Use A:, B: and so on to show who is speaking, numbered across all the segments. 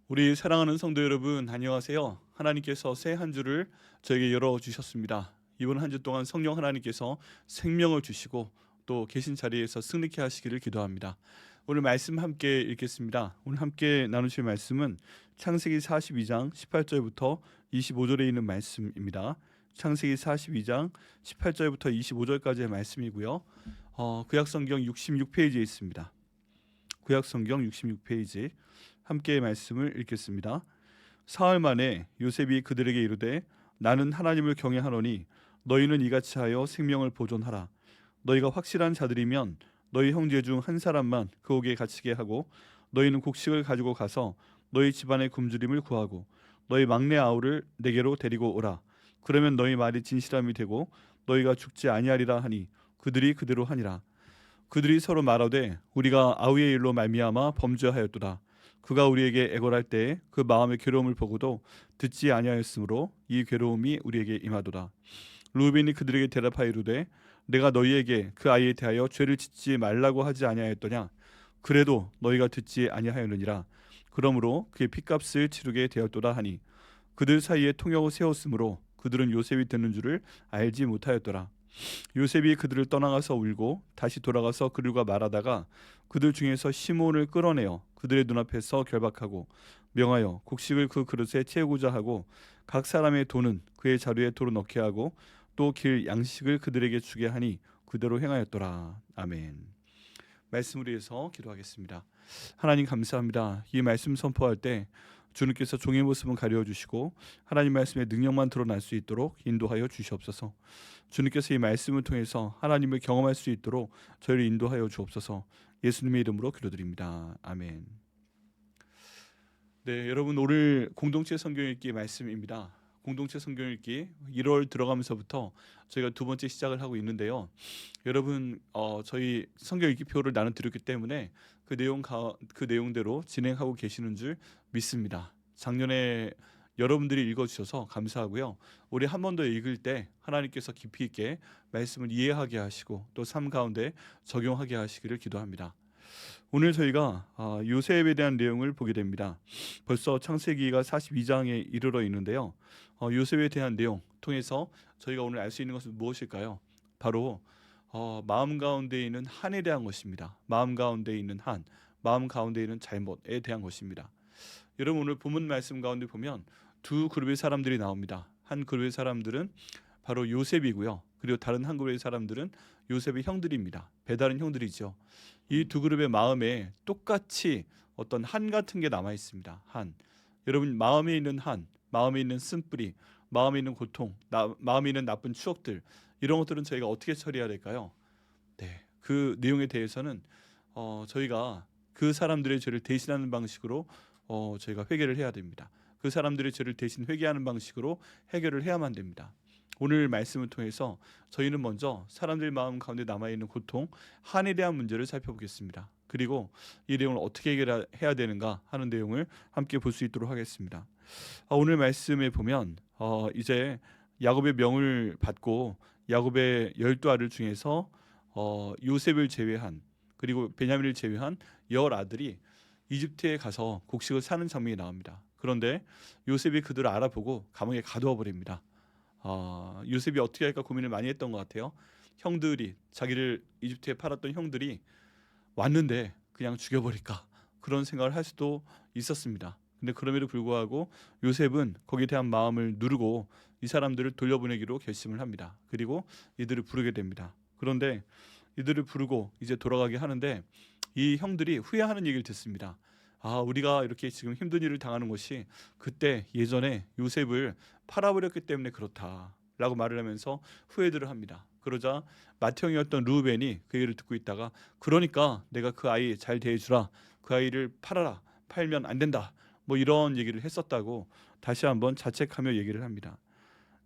A: 우리 사랑하는 성도 여러분, 안녕하세요. 하나님께서 새 한 주를 저에게 열어주셨습니다. 이번 한 주 동안 성령 하나님께서 생명을 주시고 또 계신 자리에서 승리케 하시기를 기도합니다. 오늘 말씀 함께 읽겠습니다. 오늘 함께 나누실 말씀은 창세기 42장 18절부터 25절에 있는 말씀입니다. 창세기 42장 18절부터 25절까지의 말씀이고요. 구약성경 66페이지에 있습니다. 구약성경 66페이지 함께 말씀을 읽겠습니다. 사흘 만에 요셉이 그들에게 이르되 나는 하나님을 경외하노니 너희는 이같이 하여 생명을 보존하라. 너희가 확실한 자들이면 너희 형제 중 한 사람만 그 옥에 갇히게 하고 너희는 곡식을 가지고 가서 너희 집안의 굶주림을 구하고 너희 막내 아우를 내게로 데리고 오라. 그러면 너희 말이 진실함이 되고 너희가 죽지 아니하리라 하니 그들이 그대로 하니라. 그들이 서로 말하되 우리가 아우의 일로 말미암아 범죄하였도다. 그가 우리에게 애걸할 때에 그 마음의 괴로움을 보고도 듣지 아니하였으므로 이 괴로움이 우리에게 임하도다. 루벤이 그들에게 대답하여 이르되 내가 너희에게 그 아이에 대하여 죄를 짓지 말라고 하지 아니하였더냐. 그래도 너희가 듣지 아니하였느니라. 그러므로 그의 핏값을 치르게 되었도다 하니 그들 사이에 통역을 세웠으므로 그들은 요셉이 듣는 줄을 알지 못하였더라. 요셉이 그들을 떠나가서 울고 다시 돌아가서 그들과 말하다가 그들 중에서 시몬을 끌어내어 그들의 눈앞에서 결박하고 명하여 곡식을 그 그릇에 채우고자 하고 각 사람의 돈은 그의 자루에 도로 넣게 하고 또 길 양식을 그들에게 주게 하니 그대로 행하였더라. 아멘. 말씀을 위해서 기도하겠습니다. 하나님 감사합니다. 이 말씀 선포할 때 주님께서 종의 모습은 가려주시고 하나님 말씀의 능력만 드러날 수 있도록 인도하여 주시옵소서. 주님께서 이 말씀을 통해서 하나님을 경험할 수 있도록 저희를 인도하여 주옵소서. 예수님의 이름으로 기도드립니다. 아멘. 네, 여러분 오늘 공동체 성경 읽기 말씀입니다. 공동체 성경 읽기 1월 들어가면서부터 저희가 두 번째 시작을 하고 있는데요. 여러분 저희 성경 읽기표를 나눠드렸기 때문에 그 내용대로 진행하고 계시는 줄 믿습니다. 작년에 여러분들이 읽어주셔서 감사하고요. 올해 한 번 더 읽을 때 하나님께서 깊이 있게 말씀을 이해하게 하시고 또 삶 가운데 적용하게 하시기를 기도합니다. 오늘 저희가 요셉에 대한 내용을 보게 됩니다. 벌써 창세기가 42장에 이르러 있는데요. 요셉에 대한 내용 통해서 저희가 오늘 알 수 있는 것은 무엇일까요? 바로 마음 가운데 있는 한에 대한 것입니다. 마음 가운데 있는 한, 마음 가운데 있는 잘못에 대한 것입니다. 여러분 오늘 본문 말씀 가운데 보면 두 그룹의 사람들이 나옵니다. 한 그룹의 사람들은 바로 요셉이고요. 그리고 다른 한 그룹의 사람들은 요셉의 형들입니다. 배다른 형들이죠. 이 두 그룹의 마음에 똑같이 어떤 한 같은 게 남아 있습니다. 한. 여러분 마음에 있는 한, 마음에 있는 쓴뿌리, 마음에 있는 고통, 마음에 있는 나쁜 추억들 이런 것들은 저희가 어떻게 처리해야 될까요? 네, 그 내용에 대해서는 저희가 그 사람들의 죄를 대신하는 방식으로 저희가 회개를 해야 됩니다. 그 사람들의 죄를 대신 회개하는 방식으로 해결을 해야만 됩니다. 오늘 말씀을 통해서 저희는 먼저 사람들 마음 가운데 남아있는 고통, 한에 대한 문제를 살펴보겠습니다. 그리고 이 내용을 어떻게 해결해야 되는가 하는 내용을 함께 볼 수 있도록 하겠습니다. 오늘 말씀에 보면 이제 야곱의 명을 받고 야곱의 12아들 중에서 요셉을 제외한 그리고 베냐민을 제외한 10아들이 이집트에 가서 곡식을 사는 장면이 나옵니다. 그런데 요셉이 그들을 알아보고 감옥에 가두어 버립니다. 요셉이 어떻게 할까 고민을 많이 했던 것 같아요. 형들이 자기를 이집트에 팔았던 형들이 왔는데 그냥 죽여버릴까 그런 생각을 할 수도 있었습니다. 근데 그럼에도 불구하고 요셉은 거기에 대한 마음을 누르고 이 사람들을 돌려보내기로 결심을 합니다. 그리고 이들을 부르게 됩니다. 그런데 이들을 부르고 이제 돌아가게 하는데 이 형들이 후회하는 얘기를 듣습니다. 우리가 이렇게 지금 힘든 일을 당하는 것이 그때 예전에 요셉을 팔아버렸기 때문에 그렇다라고 말을 하면서 후회들을 합니다. 그러자 맏형이었던 루벤이 그 얘기를 듣고 있다가 그러니까 내가 그 아이 잘 대해주라. 그 아이를 팔아라. 팔면 안 된다. 뭐 이런 얘기를 했었다고 다시 한번 자책하며 얘기를 합니다.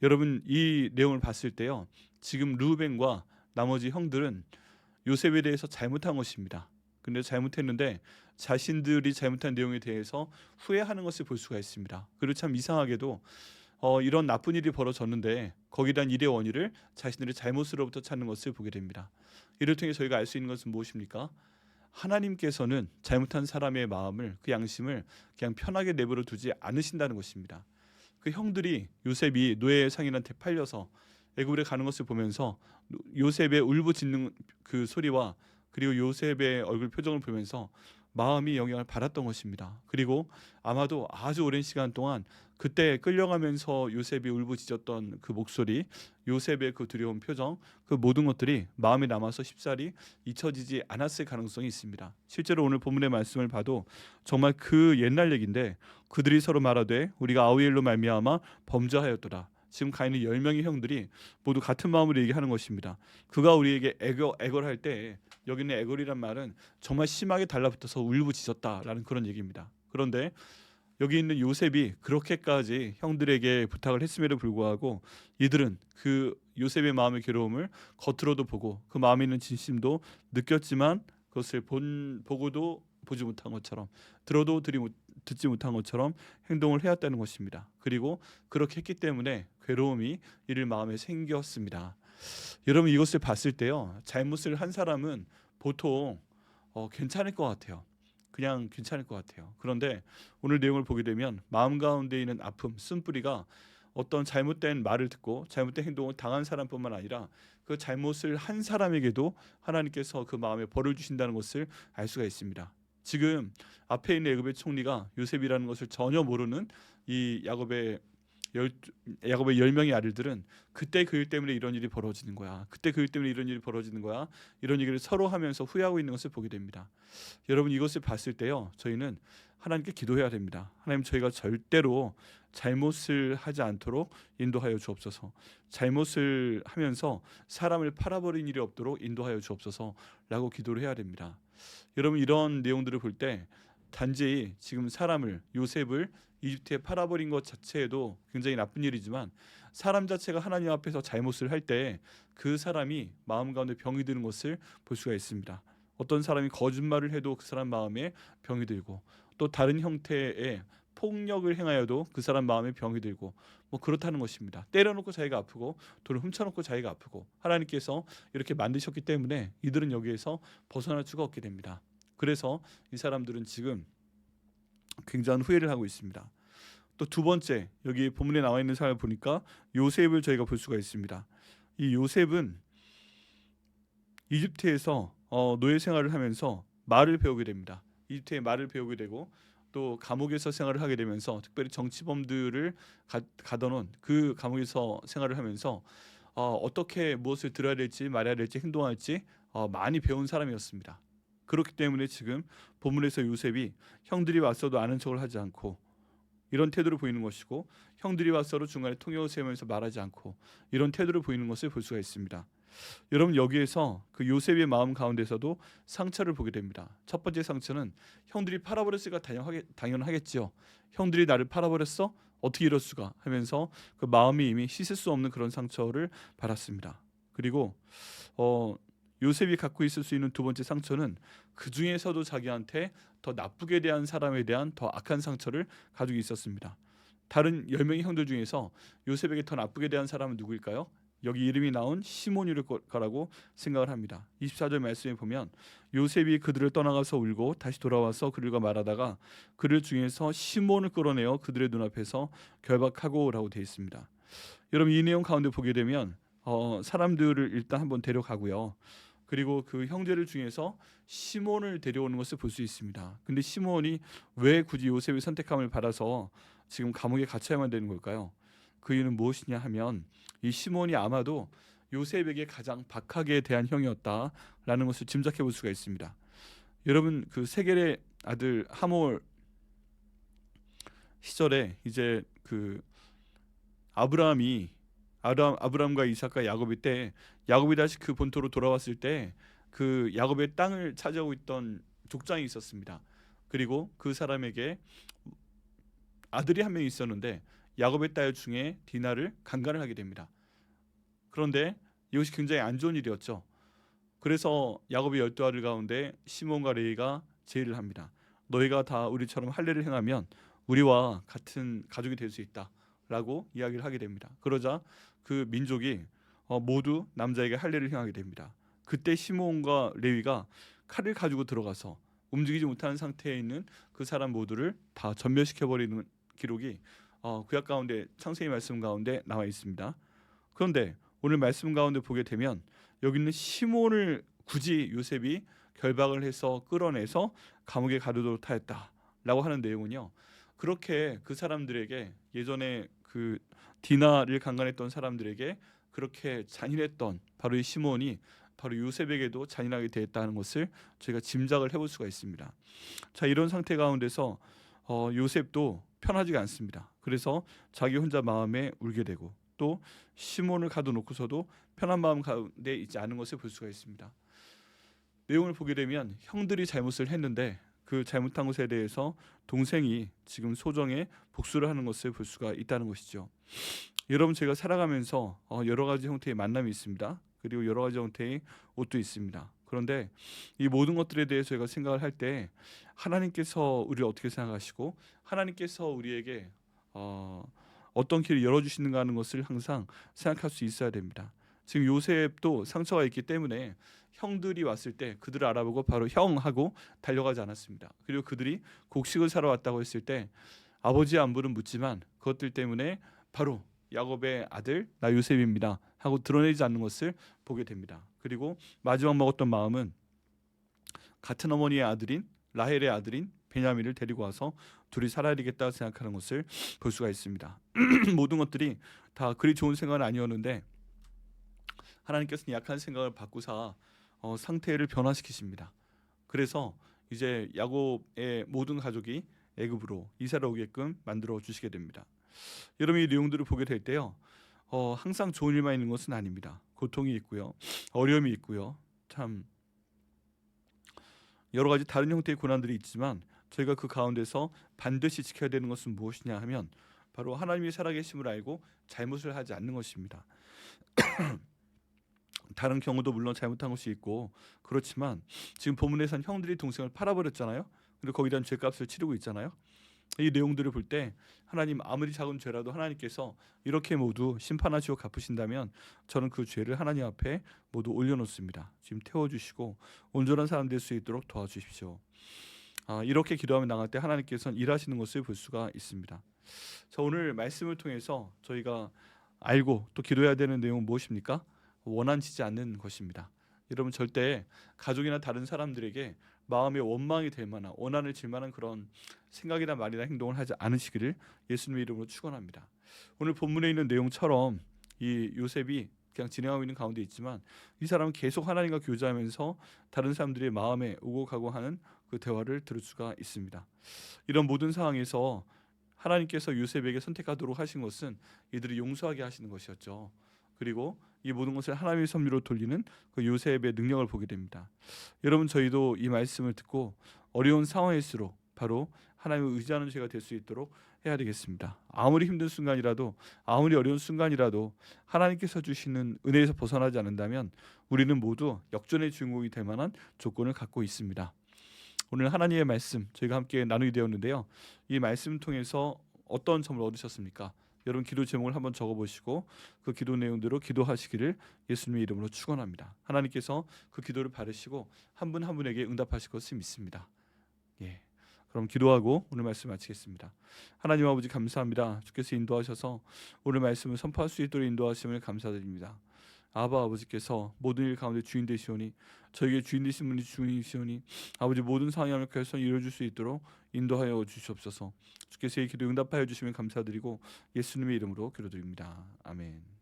A: 여러분 이 내용을 봤을 때요. 지금 루벤과 나머지 형들은 요셉에 대해서 잘못한 것입니다. 근데 잘못했는데 자신들이 잘못한 내용에 대해서 후회하는 것을 볼 수가 있습니다. 그리고 참 이상하게도 이런 나쁜 일이 벌어졌는데 거기에 대한 일의 원인을 자신들의 잘못으로부터 찾는 것을 보게 됩니다. 이를 통해 저희가 알 수 있는 것은 무엇입니까? 하나님께서는 잘못한 사람의 마음을, 그 양심을 그냥 편하게 내버려 두지 않으신다는 것입니다. 그 형들이 요셉이 노예 상인한테 팔려서 애굽에 가는 것을 보면서 요셉의 울부짖는 그 소리와 그리고 요셉의 얼굴 표정을 보면서 마음이 영향을 받았던 것입니다. 그리고 아마도 아주 오랜 시간 동안 그때 끌려가면서 요셉이 울부짖었던 그 목소리, 요셉의 그 두려운 표정, 그 모든 것들이 마음에 남아서 쉽사리 잊혀지지 않았을 가능성이 있습니다. 실제로 오늘 본문의 말씀을 봐도 정말 그 옛날 얘기인데, 그들이 서로 말하되 우리가 아우엘로 말미암아 범죄하였도다. 지금 가 있는 10명의 형들이 모두 같은 마음으로 얘기하는 것입니다. 그가 우리에게 애걸할 때, 여기는 애걸이란 말은 정말 심하게 달라붙어서 울부짖었다라는 그런 얘기입니다. 그런데 여기 있는 요셉이 그렇게까지 형들에게 부탁을 했음에도 불구하고 이들은 그 요셉의 마음의 괴로움을 겉으로도 보고 그 마음에 있는 진심도 느꼈지만 그것을 보고도 보지 못한 것처럼, 들어도 듣지 못한 것처럼 행동을 해왔다는 것입니다. 그리고 그렇게 했기 때문에 괴로움이 이들 마음에 생겼습니다. 여러분, 이것을 봤을 때요, 잘못을 한 사람은 보통 괜찮을 것 같아요. 그냥 괜찮을 것 같아요. 그런데 오늘 내용을 보게 되면 마음 가운데 있는 아픔, 쓴뿌리가 어떤 잘못된 말을 듣고 잘못된 행동을 당한 사람뿐만 아니라 그 잘못을 한 사람에게도 하나님께서 그 마음에 벌을 주신다는 것을 알 수가 있습니다. 지금 앞에 있는 애굽의 총리가 요셉이라는 것을 전혀 모르는 이 야곱의 10명의 아들들은 그때 그 일 때문에 이런 일이 벌어지는 거야, 그때 그 일 때문에 이런 일이 벌어지는 거야, 이런 얘기를 서로 하면서 후회하고 있는 것을 보게 됩니다. 여러분, 이것을 봤을 때요, 저희는 하나님께 기도해야 됩니다. 하나님, 저희가 절대로 잘못을 하지 않도록 인도하여 주옵소서. 잘못을 하면서 사람을 팔아버린 일이 없도록 인도하여 주옵소서라고 기도를 해야 됩니다. 여러분, 이런 내용들을 볼 때 단지 지금 사람을, 요셉을 이집트에 팔아버린 것 자체에도 굉장히 나쁜 일이지만, 사람 자체가 하나님 앞에서 잘못을 할 때 그 사람이 마음 가운데 병이 드는 것을 볼 수가 있습니다. 어떤 사람이 거짓말을 해도 그 사람 마음에 병이 들고, 또 다른 형태의 폭력을 행하여도 그 사람 마음에 병이 들고, 뭐 그렇다는 것입니다. 때려놓고 자기가 아프고 돈을 훔쳐놓고 자기가 아프고, 하나님께서 이렇게 만드셨기 때문에 이들은 여기에서 벗어날 수가 없게 됩니다. 그래서 이 사람들은 지금 굉장한 후회를 하고 있습니다. 또 두 번째, 여기 본문에 나와 있는 사람을 보니까 요셉을 저희가 볼 수가 있습니다. 이 요셉은 이집트에서 노예 생활을 하면서 말을 배우게 됩니다. 이집트의 말을 배우게 되고, 또 감옥에서 생활을 하게 되면서 특별히 정치범들을 가둬놓은 그 감옥에서 생활을 하면서 어떻게 무엇을 들어야 될지 말해야 될지 행동할지 많이 배운 사람이었습니다. 그렇기 때문에 지금 본문에서 요셉이 형들이 왔어도 아는 척을 하지 않고 이런 태도를 보이는 것이고, 형들이 왔어도 중간에 통역을 세우면서 말하지 않고 이런 태도를 보이는 것을 볼 수가 있습니다. 여러분, 여기에서 그 요셉의 마음 가운데서도 상처를 보게 됩니다. 첫 번째 상처는 형들이 팔아버렸으니까 당연하겠지요. 형들이 나를 팔아버렸어? 어떻게 이럴 수가? 하면서 그 마음이 이미 씻을 수 없는 그런 상처를 받았습니다. 그리고 요셉이 갖고 있을 수 있는 두 번째 상처는 그 중에서도 자기한테 더 나쁘게 대한 사람에 대한 더 악한 상처를 가지고 있었습니다. 다른 10명의 형들 중에서 요셉에게 더 나쁘게 대한 사람은 누구일까요? 여기 이름이 나온 시몬일 거라고 생각을 합니다. 24절 말씀에 보면 요셉이 그들을 떠나가서 울고 다시 돌아와서 그들과 말하다가 그들 중에서 시몬을 끌어내어 그들의 눈앞에서 결박하고 라고 되어 있습니다. 여러분, 이 내용 가운데 보게 되면 사람들을 일단 한번 데려가고요. 그리고 그 형제들 중에서 시몬을 데려오는 것을 볼 수 있습니다. 근데 시몬이 왜 굳이 요셉의 선택함을 받아서 지금 감옥에 갇혀야만 되는 걸까요? 그 이유는 무엇이냐 하면, 이 시몬이 아마도 요셉에게 가장 박하게 대한 형이었다라는 것을 짐작해 볼 수가 있습니다. 여러분, 그 세겔의 아들 하몰 시절에 이제 그 아브라함과 이삭과 야곱이 때, 야곱이 다시 그 본토로 돌아왔을 때 그 야곱의 땅을 차지하고 있던 족장이 있었습니다. 그리고 그 사람에게 아들이 한 명 있었는데 야곱의 딸 중에 디나를 강간을 하게 됩니다. 그런데 이것이 굉장히 안 좋은 일이었죠. 그래서 야곱의 12아들 가운데 시몬과 레위가 제의를 합니다. 너희가 다 우리처럼 할례를 행하면 우리와 같은 가족이 될 수 있다 라고 이야기를 하게 됩니다. 그러자 그 민족이 모두 남자에게 할례를 행하게 됩니다. 그때 시몬과 레위가 칼을 가지고 들어가서 움직이지 못하는 상태에 있는 그 사람 모두를 다 전멸시켜 버리는 기록이 구약 가운데 창세기 말씀 가운데 나와 있습니다. 그런데 오늘 말씀 가운데 보게 되면 여기 있는 시몬을 굳이 요셉이 결박을 해서 끌어내서 감옥에 가두도록 하였다라고 하는 내용은요. 그렇게 그 사람들에게 예전에 그 디나를 강간했던 사람들에게 그렇게 잔인했던 바로 이 시몬이 바로 요셉에게도 잔인하게 되었다는 것을 저희가 짐작을 해볼 수가 있습니다. 자, 이런 상태 가운데서 요셉도 편하지가 않습니다. 그래서 자기 혼자 마음에 울게 되고 또 시몬을 가둬놓고서도 편한 마음 가운데 있지 않은 것을 볼 수가 있습니다. 내용을 보게 되면 형들이 잘못을 했는데 그 잘못한 것에 대해서 동생이 지금 소정에 복수를 하는 것을 볼 수가 있다는 것이죠. 여러분, 제가 살아가면서 여러 가지 형태의 만남이 있습니다. 그리고 여러 가지 형태의 옷도 있습니다. 그런데 이 모든 것들에 대해서 제가 생각을 할 때 하나님께서 우리를 어떻게 생각하시고 하나님께서 우리에게 어떤 길을 열어주시는가 하는 것을 항상 생각할 수 있어야 됩니다. 지금 요셉도 상처가 있기 때문에 형들이 왔을 때 그들을 알아보고 바로 형하고 달려가지 않았습니다. 그리고 그들이 곡식을 사러 왔다고 했을 때 아버지의 안부는 묻지만 그것들 때문에 바로 야곱의 아들 나 요셉입니다 하고 드러내지 않는 것을 보게 됩니다. 그리고 마지막 먹었던 마음은 같은 어머니의 아들인 라헬의 아들인 베냐민을 데리고 와서 둘이 살아야 되겠다 생각하는 것을 볼 수가 있습니다. 모든 것들이 다 그리 좋은 생각은 아니었는데 하나님께서는 약한 생각을 바꾸사 상태를 변화시키십니다. 그래서 이제 야곱의 모든 가족이 애굽으로 이사를 오게끔 만들어 주시게 됩니다. 여러분, 이 내용들을 보게 될 때요, 항상 좋은 일만 있는 것은 아닙니다. 고통이 있고요, 어려움이 있고요, 참 여러 가지 다른 형태의 고난들이 있지만 저희가 그 가운데서 반드시 지켜야 되는 것은 무엇이냐 하면 바로 하나님이 살아계심을 알고 잘못을 하지 않는 것입니다. 다른 경우도 물론 잘못한 것이 있고 그렇지만 지금 본문에서는 형들이 동생을 팔아버렸잖아요. 그리고 거기다 죄값을 치르고 있잖아요. 이 내용들을 볼 때 하나님 아무리 작은 죄라도 하나님께서 이렇게 모두 심판하시고 갚으신다면 저는 그 죄를 하나님 앞에 모두 올려놓습니다. 지금 태워주시고 온전한 사람 될 수 있도록 도와주십시오. 이렇게 기도하며 나갈 때 하나님께서는 일하시는 것을 볼 수가 있습니다. 자, 오늘 말씀을 통해서 저희가 알고 또 기도해야 되는 내용은 무엇입니까? 원한치지 않는 것입니다. 여러분, 절대 가족이나 다른 사람들에게 마음의 원망이 될 만한 원한을 질 만한 그런 생각이나 말이나 행동을 하지 않으시기를 예수님의 이름으로 축원합니다. 오늘 본문에 있는 내용처럼 이 요셉이 그냥 진행하고 있는 가운데 있지만 이 사람은 계속 하나님과 교제하면서 다른 사람들의 마음에 오고 가고 하는 그 대화를 들을 수가 있습니다. 이런 모든 상황에서 하나님께서 요셉에게 선택하도록 하신 것은 이들이 용서하게 하시는 것이었죠. 그리고 이 모든 것을 하나님의 섭리로 돌리는 그 요셉의 능력을 보게 됩니다. 여러분, 저희도 이 말씀을 듣고 어려운 상황일수록 바로 하나님을 의지하는 죄가 될 수 있도록 해야 되겠습니다. 아무리 힘든 순간이라도 아무리 어려운 순간이라도 하나님께서 주시는 은혜에서 벗어나지 않는다면 우리는 모두 역전의 주인공이 될 만한 조건을 갖고 있습니다. 오늘 하나님의 말씀 저희가 함께 나누게 되었는데요. 이 말씀 통해서 어떤 점을 얻으셨습니까? 여러분, 기도 제목을 한번 적어보시고 그 기도 내용대로 기도하시기를 예수님의 이름으로 축원합니다. 하나님께서 그 기도를 받으시고 한 분 한 분에게 응답하실 것을 믿습니다. 예, 그럼 기도하고 오늘 말씀 마치겠습니다. 하나님 아버지, 감사합니다. 주께서 인도하셔서 오늘 말씀을 선포할 수 있도록 인도하심을 감사드립니다. 아바 아버지께서 모든 일 가운데 주인 되시오니 저에게 주인 되신 분이 주인이시오니 아버지 모든 상황을 결선 이루어줄 수 있도록 인도하여 주시옵소서. 주께서 이 기도 응답하여 주시면 감사드리고 예수님의 이름으로 기도드립니다. 아멘.